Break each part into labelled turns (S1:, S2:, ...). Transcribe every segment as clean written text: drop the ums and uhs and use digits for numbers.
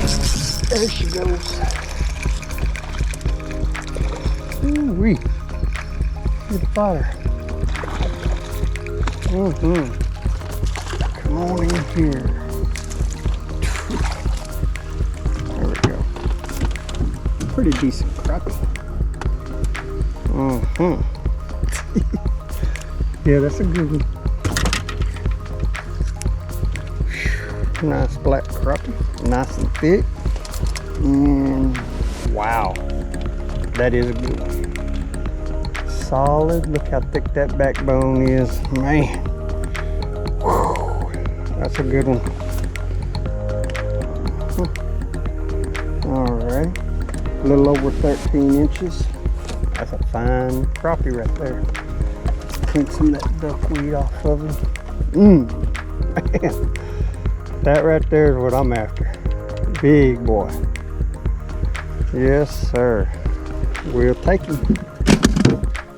S1: There she goes. Ooh-wee. Good fire. Come on in here. There we go. Pretty decent crappie. Yeah, that's a good one. Nice black crappie, nice and thick. And wow, that is a good one. Solid. Look how thick that backbone is, man. Whew. That's a good one. All right, a little over 13 inches. That's a fine crappie right there. Clean some of that duckweed off of him. Man, that right there is what I'm after. Big boy. Yes, sir. We'll take him.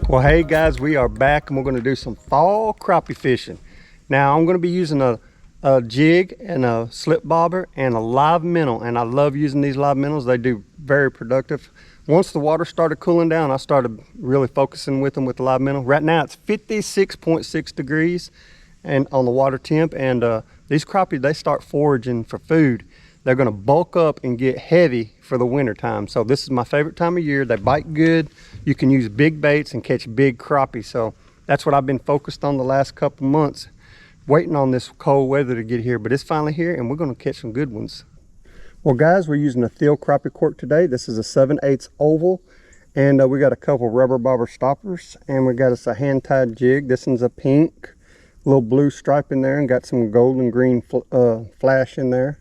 S1: Well, hey guys, we are back and we're going to do some fall crappie fishing. Now, I'm going to be using a jig and a slip bobber and a live minnow, and I love using these live minnows. They do very productive. Once the water started cooling down, I started really focusing with them with the live minnow. Right now, it's 56.6 degrees and on the water temp, and these crappie, they start foraging for food. They're going to bulk up and get heavy for the winter time. So this is my favorite time of year. They bite good. You can use big baits and catch big crappie. So that's what I've been focused on the last couple months, waiting on this cold weather to get here. But it's finally here and we're going to catch some good ones. Well guys, we're using a Thiel crappie cork today. This is a 7/8 oval, and we got a couple rubber bobber stoppers, and we got us a hand tied jig. This one's a pink, little blue stripe in there, and got some golden green flash in there.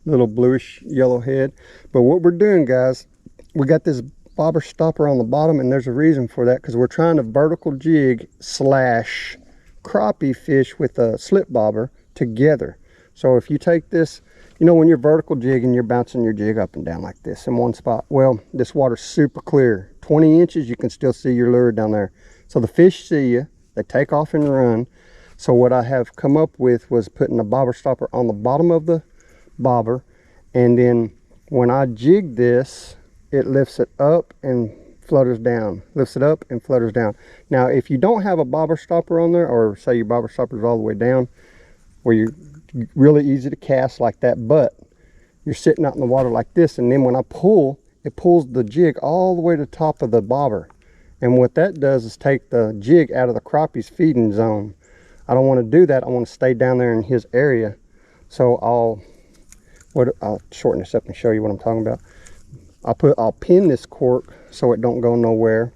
S1: Little bluish yellow head. But what we're doing, guys, we got this bobber stopper on the bottom, and there's a reason for that, because we're trying to vertical jig slash crappie fish with a slip bobber together. So if you take this, you know, when you're vertical jigging, you're bouncing your jig up and down like this in one spot. Well, this water's super clear. 20 inches, you can still see your lure down there. So the fish see you, they take off and run. So what I have come up with was putting a bobber stopper on the bottom of the bobber, and then when I jig this, it lifts it up and flutters down, lifts it up and flutters down. Now if you don't have a bobber stopper on there, or say your bobber stopper is all the way down where you're really easy to cast like that, but you're sitting out in the water like this, and then when I pull, it pulls the jig all the way to the top of the bobber, and what that does is take the jig out of the crappie's feeding zone. I don't want to do that. I want to stay down there in his area. So I'll shorten this up and show you what I'm talking about. I'll pin this cork so it don't go nowhere,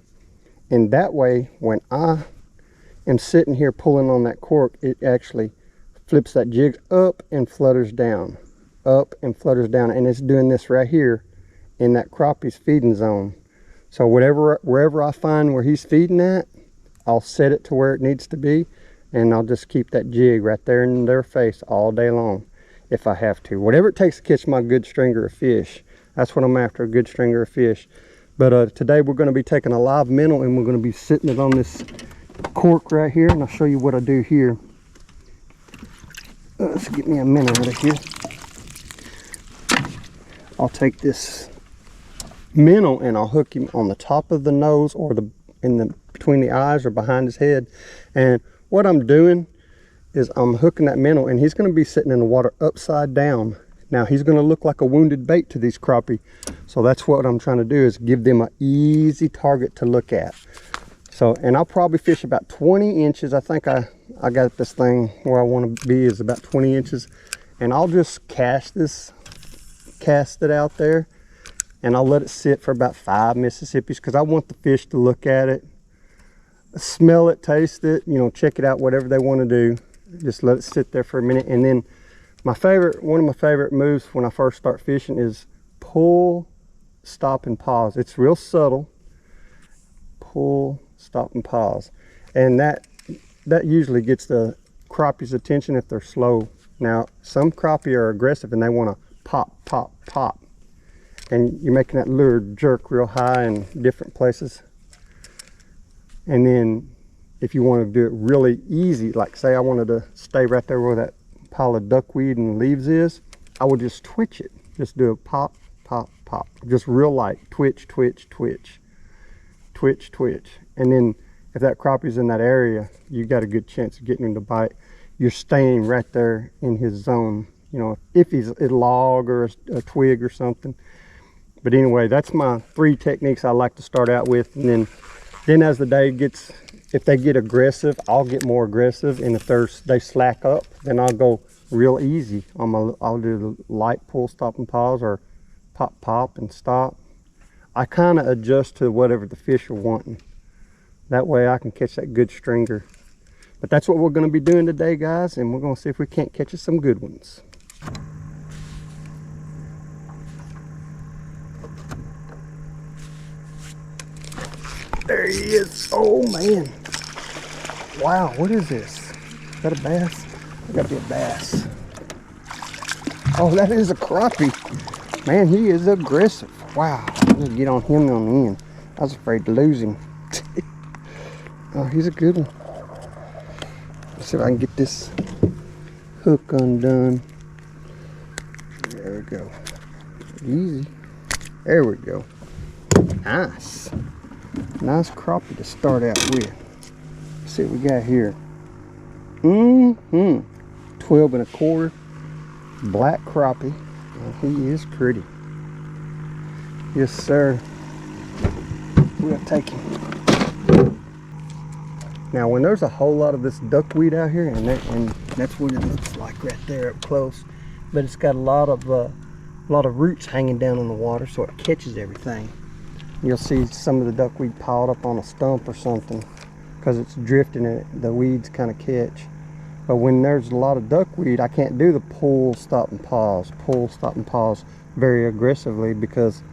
S1: and that way when I am sitting here pulling on that cork, it actually flips that jig up and flutters down, up and flutters down, and it's doing this right here in that crappie's feeding zone. So wherever I find where he's feeding at, I'll set it to where it needs to be, and I'll just keep that jig right there in their face all day long if I have to. Whatever it takes to catch my good stringer of fish. That's what I'm after, a good stringer of fish. But today we're going to be taking a live minnow, and we're going to be sitting it on this cork right here, and I'll show you what I do here. Let's get me a minnow out of here. I'll take this minnow and I'll hook him on the top of the nose, or between the eyes or behind his head. And what I'm doing is I'm hooking that minnow, and he's going to be sitting in the water upside down. Now he's going to look like a wounded bait to these crappie. So that's what I'm trying to do, is give them an easy target to look at. So, and I'll probably fish about 20 inches. I think I got this thing where I want to be is about 20 inches. And I'll just cast it out there, and I'll let it sit for about 5 Mississippis, because I want the fish to look at it, smell it, taste it, you know, check it out, whatever they want to do. Just let it sit there for a minute. And then one of my favorite moves when I first start fishing is pull, stop, and pause. It's real subtle. Pull, stop, and pause. And that usually gets the crappie's attention if they're slow. Now, some crappie are aggressive and they want to pop, pop, pop. And you're making that lure jerk real high in different places. And then if you want to do it really easy, like say I wanted to stay right there where that pile of duckweed and leaves is, I would just twitch it. Just do a pop, pop, pop. Just real light. Twitch, twitch, twitch. Twitch, twitch. And then if that crappie's in that area, you got a good chance of getting him to bite. You're staying right there in his zone. You know, if he's a log or a twig or something. But anyway, that's my 3 techniques I like to start out with. And then as the day gets, if they get aggressive, I'll get more aggressive. And if they slack up, then I'll go real easy. I'll do the light pull, stop and pause, or pop, pop and stop. I kind of adjust to whatever the fish are wanting. That way I can catch that good stringer. But that's what we're going to be doing today, guys. And we're going to see if we can't catch us some good ones. There he is. Oh man. Wow, what is this? Is that a bass? That gotta be a bass. Oh, that is a crappie. Man, he is aggressive. Wow. I'm gonna get on him on the end. I was afraid to lose him. Oh, he's a good one. Let's see if I can get this hook undone. There we go. Easy. There we go. Nice. Nice crappie to start out with. Let's see what we got here. 12 1/4 black crappie. Oh, he is pretty. Yes, sir. We'll take him. Now, when there's a whole lot of this duckweed out here, and that's what it looks like right there up close, but it's got a lot of roots hanging down in the water, so it catches everything. You'll see some of the duckweed piled up on a stump or something because it's drifting and the weeds kind of catch. But when there's a lot of duckweed, I can't do the pull, stop and pause very aggressively because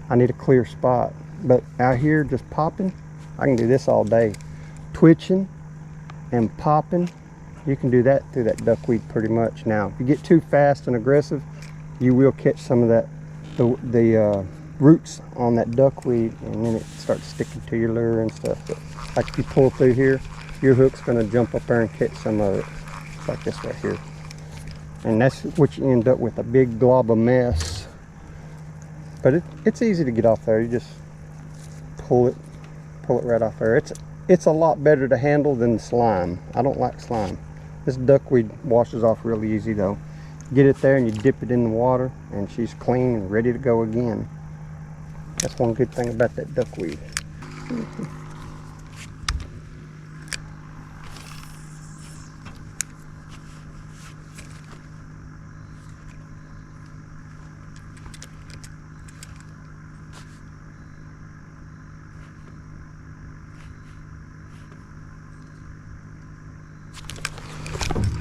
S1: I need a clear spot. But out here just popping, I can do this all day. Twitching and popping, you can do that through that duckweed pretty much. Now, if you get too fast and aggressive, you will catch some of that, the roots on that duckweed, and then it starts sticking to your lure and stuff. But like if you pull through here, your hook's going to jump up there and catch some of it, like this right here. And that's what you end up with, a big glob of mess. But it's easy to get off there. You just pull it right off there. It's a lot better to handle than slime. I don't like slime. This duckweed washes off really easy though. Get it there and you dip it in the water and she's clean and ready to go again. That's one good thing about that duckweed.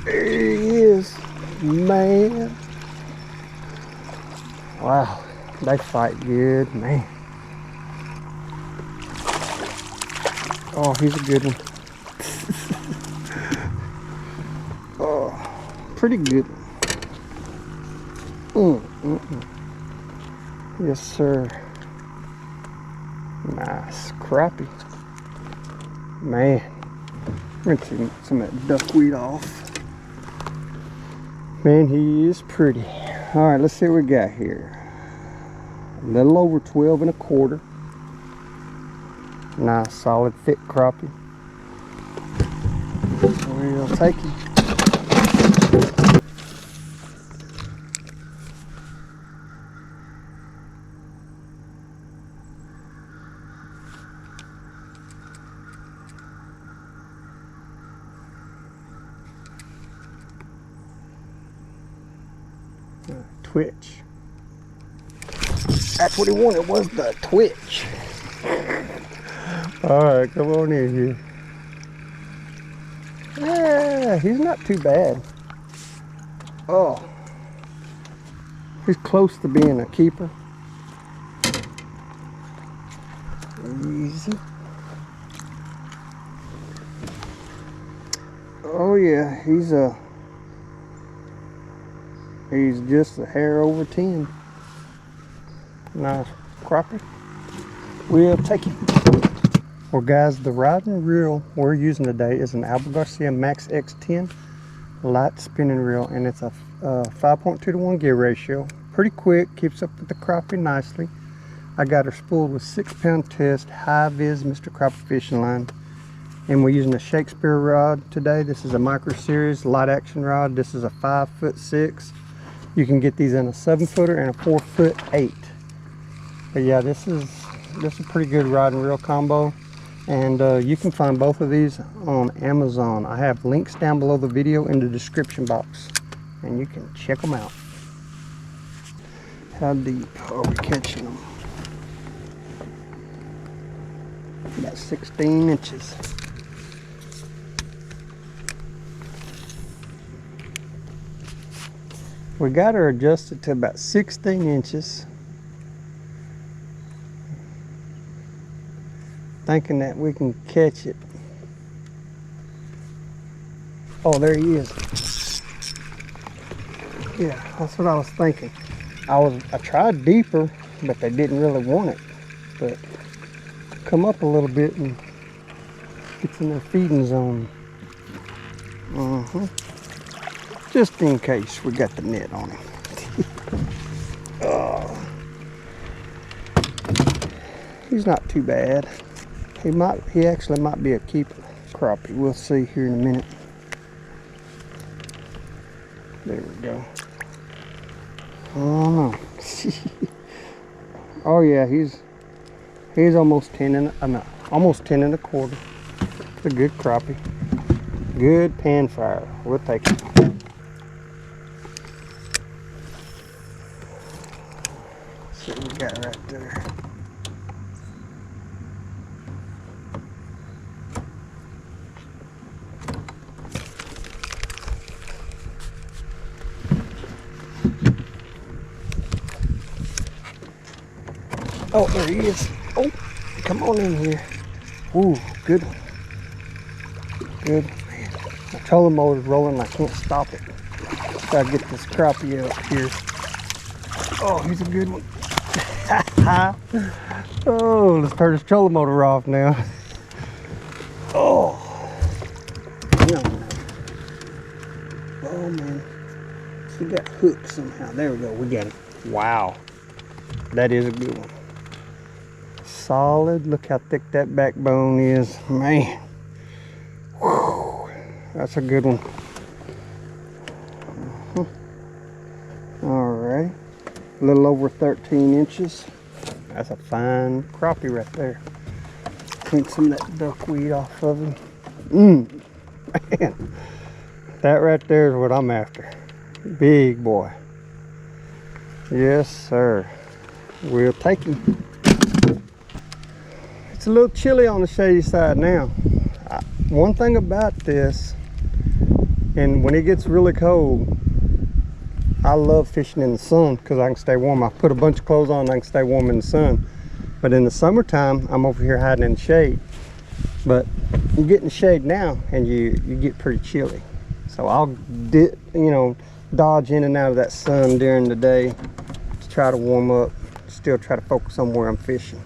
S1: There he is, man. Wow, they fight good, man. Oh, he's a good one. Oh, pretty good one. Yes, sir. Nice crappie. Man, we're gonna take some of that duckweed off. Man, he is pretty. All right, let's see what we got here. A little over 12 1/4. Nice, solid, thick crappie. We'll take him. Twitch. That's what he wanted, was the twitch. Alright, come on in here. Yeah, he's not too bad. Oh, he's close to being a keeper. Easy. Oh yeah, he's just a hair over 10. Nice crappie. We'll take him. Well guys, the rod and reel we're using today is an Garcia MAX X10 Lite spinning reel, and it's a 5.2 to 1 gear ratio. pretty quick, keeps up with the crappie nicely. I got her spooled with 6-pound test, high-vis Mr. Crappie fishing line. And we're using a Shakespeare rod today. This is a micro series light action rod. This is a 5'6". You can get these in a 7-footer and a 4'8". But yeah, this is a pretty good rod and reel combo. And you can find both of these on Amazon. I have links down below the video in the description box, and you can check them out. How deep are we catching them? About 16 inches. We got her adjusted to about 16 inches. Thinking that we can catch it. Oh, there he is. Yeah, that's what I was thinking. I tried deeper, but they didn't really want it. But come up a little bit and it's in their feeding zone. Just in case we got the net on him. Oh. He's not too bad. He actually might be a keeper crappie. We'll see here in a minute. There we go. Oh no. Oh yeah, he's almost 10 and almost 10 and a quarter. It's a good crappie. Good pan fire. We'll take it. See what we got right there. Oh, there he is. Oh, come on in here. Ooh, good one. Good, man. My trolling motor's rolling. I can't stop it. Gotta get this crappie up here. Oh, he's a good one. Oh, let's turn this trolling motor off now. Oh. Yeah. Oh, man. He got hooked somehow. There we go. We got him. Wow. That is a good one. Solid. Look how thick that backbone is, man. Whew. That's a good one. All right, a little over 13 inches. That's a fine crappie right there. Clean some of that duckweed off of him. Man, that right there is what I'm after. Big boy. Yes, sir. We'll take him. It's a little chilly on the shady side now. One thing about this, and when it gets really cold, I love fishing in the sun because I can stay warm. I put a bunch of clothes on and I can stay warm in the sun. But in the summertime, I'm over here hiding in the shade. But you get in the shade now and you get pretty chilly. So I'll dodge in and out of that sun during the day to try to warm up, still try to focus on where I'm fishing.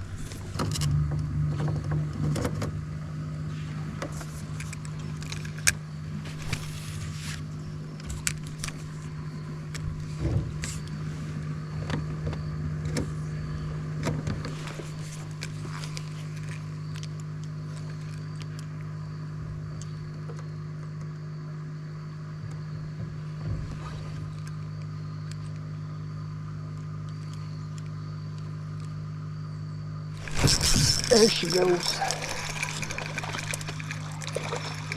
S1: There she goes.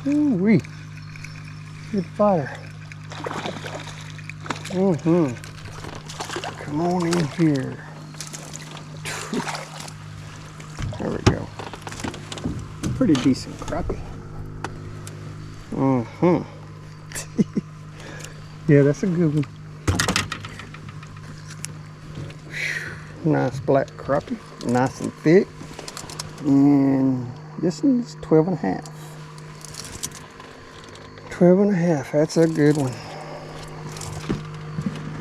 S1: Ooh-wee. Good fire. Come on in here. There we go. Pretty decent crappie. Yeah, that's a good one. Nice black crappie. Nice and thick. And this one's 12 and a half. 12 and a half, that's a good one.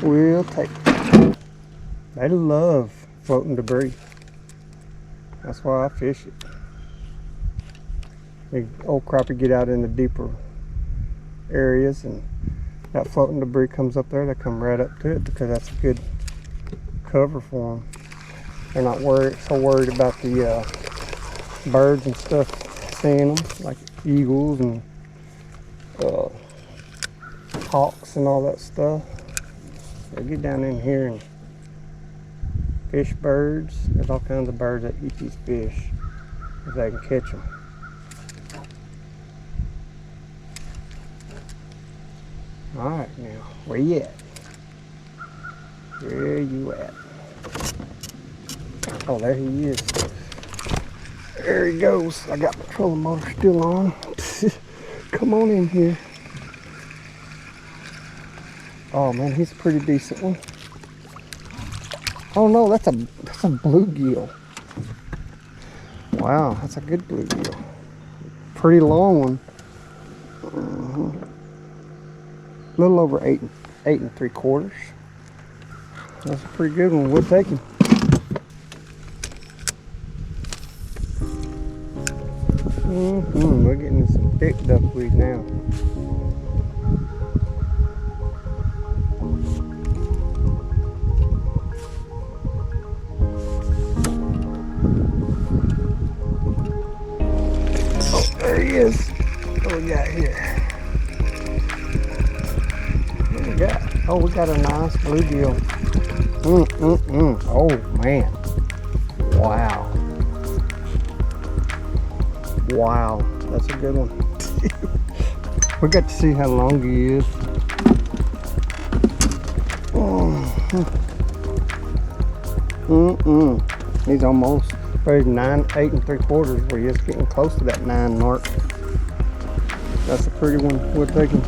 S1: We'll take it. They love floating debris. That's why I fish it. The old crappie get out in the deeper areas and that floating debris comes up there. They come right up to it because that's a good cover for them. They're not so worried about the birds and stuff seeing them, like eagles and hawks and all that stuff. They get down in here and fish birds. There's all kinds of birds that eat these fish if they can catch them. All right, now where you at? Where you at? Oh, there he is. There he goes. I got my trolling motor still on. Come on in here. Oh man, he's a pretty decent one. Oh no, that's a bluegill. Wow, that's a good bluegill. Pretty long one. A little over 8 3/4. That's a pretty good one. We'll take him. We're getting some thick duckweed now. Oh, there he is. What do we got here? What do we got? Oh, we got a nice bluegill. Oh man. Wow. Wow, that's a good one. We got to see how long he is. He's almost probably 8 3/4, where he's getting close to that 9 mark. That's a pretty one. We'll take him.